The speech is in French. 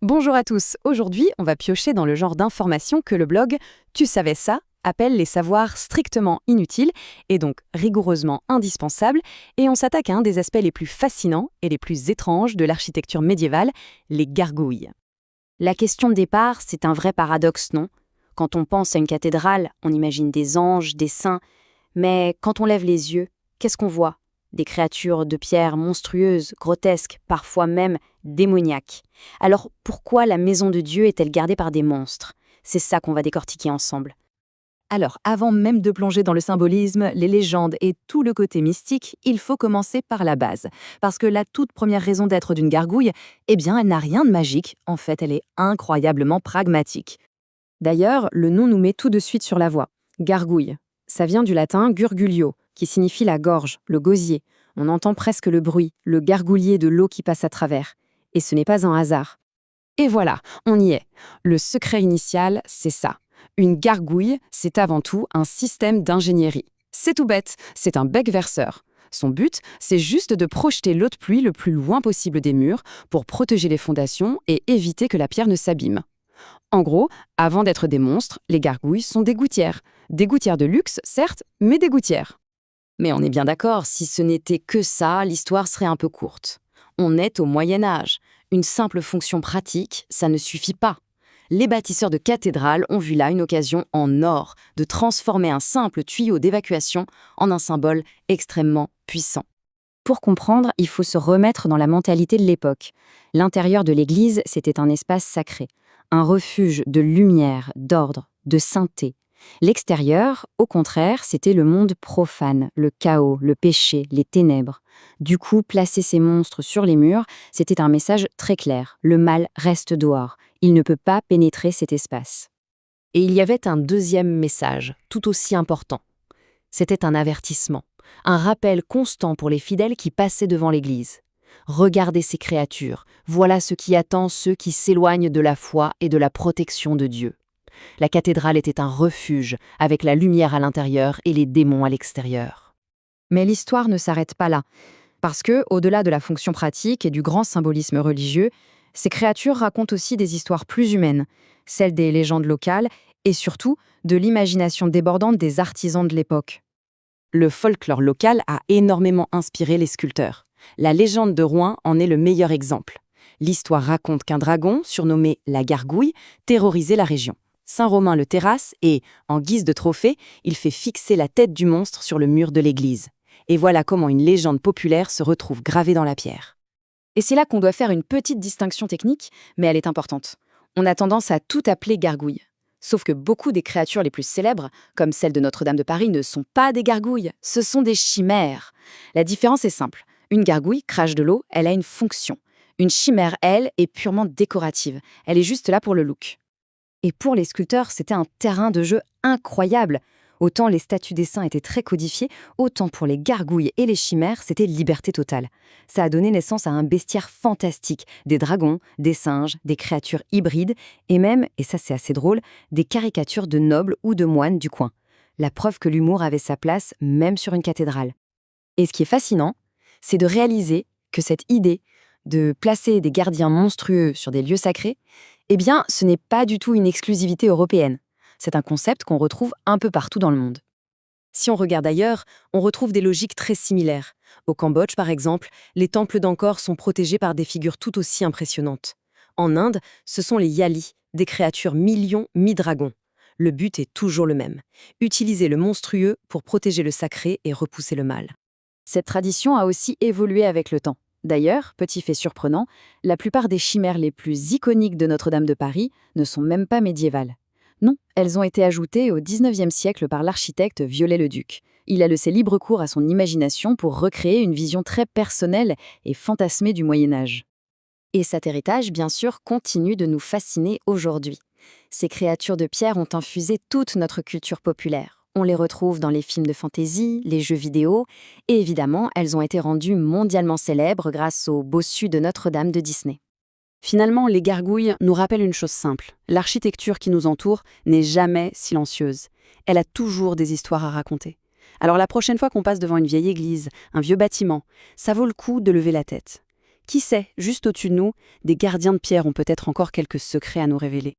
Bonjour à tous, aujourd'hui on va piocher dans le genre d'informations que le blog Tu savais ça appelle les savoirs strictement inutiles et donc rigoureusement indispensables, et on s'attaque à un des aspects les plus fascinants et les plus étranges de l'architecture médiévale, les gargouilles. La question de départ, c'est un vrai paradoxe, non? Quand on pense à une cathédrale, on imagine des anges, des saints, mais quand on lève les yeux, qu'est-ce qu'on voit? Des créatures de pierre monstrueuses, grotesques, parfois même démoniaques. Alors pourquoi la maison de Dieu est-elle gardée par des monstres? C'est ça qu'on va décortiquer ensemble. Alors, avant même de plonger dans le symbolisme, les légendes et tout le côté mystique, il faut commencer par la base. Parce que la toute première raison d'être d'une gargouille, eh bien, elle n'a rien de magique. En fait, elle est incroyablement pragmatique. D'ailleurs, le nom nous met tout de suite sur la voie. Gargouille. Ça vient du latin gurgulio, qui signifie la gorge, le gosier. On entend presque le bruit, le gargouillis de l'eau qui passe à travers. Et ce n'est pas un hasard. Et voilà, on y est. Le secret initial, c'est ça. Une gargouille, c'est avant tout un système d'ingénierie. C'est tout bête, c'est un bec verseur. Son but, c'est juste de projeter l'eau de pluie le plus loin possible des murs pour protéger les fondations et éviter que la pierre ne s'abîme. En gros, avant d'être des monstres, les gargouilles sont des gouttières. Des gouttières de luxe, certes, mais des gouttières. Mais on est bien d'accord, si ce n'était que ça, l'histoire serait un peu courte. On est au Moyen-Âge. Une simple fonction pratique, ça ne suffit pas. Les bâtisseurs de cathédrales ont vu là une occasion en or de transformer un simple tuyau d'évacuation en un symbole extrêmement puissant. Pour comprendre, il faut se remettre dans la mentalité de l'époque. L'intérieur de l'église, c'était un espace sacré, un refuge de lumière, d'ordre, de sainteté. L'extérieur, au contraire, c'était le monde profane, le chaos, le péché, les ténèbres. Du coup, placer ces monstres sur les murs, c'était un message très clair. Le mal reste dehors. Il ne peut pas pénétrer cet espace. Et il y avait un deuxième message, tout aussi important. C'était un avertissement, un rappel constant pour les fidèles qui passaient devant l'église. Regardez ces créatures, voilà ce qui attend ceux qui s'éloignent de la foi et de la protection de Dieu. La cathédrale était un refuge, avec la lumière à l'intérieur et les démons à l'extérieur. Mais l'histoire ne s'arrête pas là. Parce que, au-delà de la fonction pratique et du grand symbolisme religieux, ces créatures racontent aussi des histoires plus humaines, celles des légendes locales et surtout de l'imagination débordante des artisans de l'époque. Le folklore local a énormément inspiré les sculpteurs. La légende de Rouen en est le meilleur exemple. L'histoire raconte qu'un dragon, surnommé la Gargouille, terrorisait la région. Saint-Romain le terrasse et, en guise de trophée, il fait fixer la tête du monstre sur le mur de l'église. Et voilà comment une légende populaire se retrouve gravée dans la pierre. Et c'est là qu'on doit faire une petite distinction technique, mais elle est importante. On a tendance à tout appeler gargouille. Sauf que beaucoup des créatures les plus célèbres, comme celle de Notre-Dame de Paris, ne sont pas des gargouilles, ce sont des chimères. La différence est simple. Une gargouille crache de l'eau, elle a une fonction. Une chimère, elle, est purement décorative. Elle est juste là pour le look. Et pour les sculpteurs, c'était un terrain de jeu incroyable. Autant les statues des saints étaient très codifiées, autant pour les gargouilles et les chimères, c'était liberté totale. Ça a donné naissance à un bestiaire fantastique, des dragons, des singes, des créatures hybrides, et même, et ça c'est assez drôle, des caricatures de nobles ou de moines du coin. La preuve que l'humour avait sa place, même sur une cathédrale. Et ce qui est fascinant, c'est de réaliser que cette idée de placer des gardiens monstrueux sur des lieux sacrés, eh bien, ce n'est pas du tout une exclusivité européenne. C'est un concept qu'on retrouve un peu partout dans le monde. Si on regarde ailleurs, on retrouve des logiques très similaires. Au Cambodge, par exemple, les temples d'Angkor sont protégés par des figures tout aussi impressionnantes. En Inde, ce sont les yalis, des créatures mi-lions, mi-dragons. Le but est toujours le même, utiliser le monstrueux pour protéger le sacré et repousser le mal. Cette tradition a aussi évolué avec le temps. D'ailleurs, petit fait surprenant, la plupart des chimères les plus iconiques de Notre-Dame de Paris ne sont même pas médiévales. Non, elles ont été ajoutées au XIXe siècle par l'architecte Viollet-le-Duc. Il a laissé libre cours à son imagination pour recréer une vision très personnelle et fantasmée du Moyen-Âge. Et cet héritage, bien sûr, continue de nous fasciner aujourd'hui. Ces créatures de pierre ont infusé toute notre culture populaire. On les retrouve dans les films de fantasy, les jeux vidéo, et évidemment, elles ont été rendues mondialement célèbres grâce au bossu de Notre-Dame de Disney. Finalement, les gargouilles nous rappellent une chose simple. L'architecture qui nous entoure n'est jamais silencieuse. Elle a toujours des histoires à raconter. Alors la prochaine fois qu'on passe devant une vieille église, un vieux bâtiment, ça vaut le coup de lever la tête. Qui sait, juste au-dessus de nous, des gardiens de pierre ont peut-être encore quelques secrets à nous révéler.